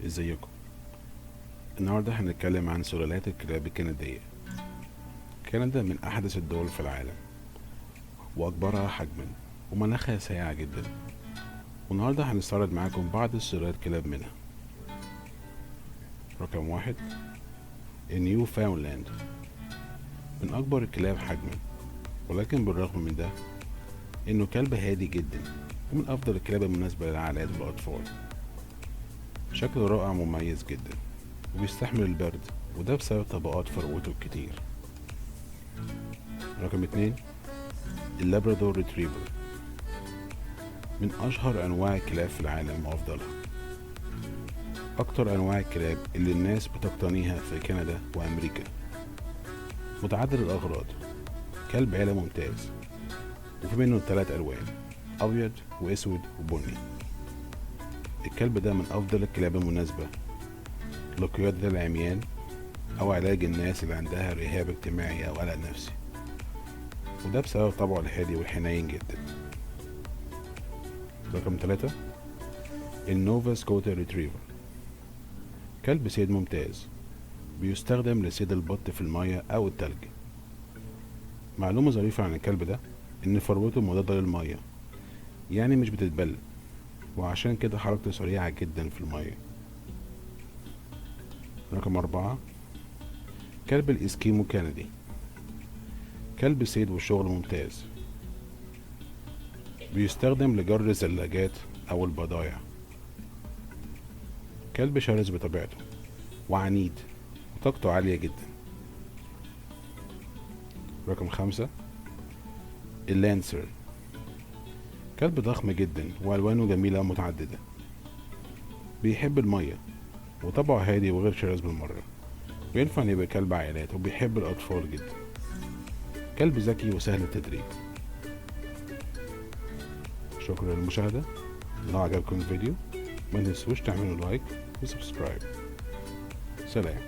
ازيكم؟ النهاردة هنتكلم عن سلالات الكلاب الكندية. كندا من أحدث الدول في العالم وأكبرها حجما ومناخها ساقع جدا، والنهاردة هنستعرض معاكم بعض سلالات كلاب منها. رقم 1، النيو فاونلاند، من أكبر الكلاب حجما، ولكن بالرغم من ده إنه كلب هادي جدا ومن أفضل الكلاب المناسبة للعائلات والأطفال. شكله رائع ومميز جدا وبيستحمل البرد، وده بسبب طبقات فروته الكتير. رقم 2، اللابرادور ريتريفر، من أشهر أنواع الكلاب في العالم وأفضلها. أكتر أنواع الكلاب اللي الناس بتقتنيها في كندا وأمريكا. متعدد الأغراض، كلب عيلة ممتاز، وفي منه 3 ألوان: أبيض وأسود وبني. الكلب ده من أفضل الكلاب المناسبة لقيادة العميان أو علاج الناس اللي عندها رهاب اجتماعي أو قلق نفسي، وده بسبب طبعه الهادي والحنين جدا. رقم 3، النوفا سكوتا ريتريفر، كلب صيد ممتاز، بيستخدم لصيد البط في المية أو التلج. معلومة ظريفة عن الكلب ده إن فروته مضادة للمية، يعني مش بتتبل، وعشان كده حركته سريعة جدا في المية. رقم 4، كلب الإسكيمو كندي، كلب صيد وشغل ممتاز، بيستخدم لجر الزلاجات أو البضايع. كلب شرس بطبيعته وعنيد وطاقته عالية جدا. رقم 5، اللانسر، كلب ضخم جدا وألوانه جميلة ومتعددة، بيحب المية وطبعه هادي وغير شرس بالمرة، وينفع إن يبقى كلب عائلات وبيحب الأطفال جدا. كلب ذكي وسهل التدريب. شكرا للمشاهدة. لو عجبكم الفيديو ما تنسوش تعملوا لايك وسبسكرايب. سلام.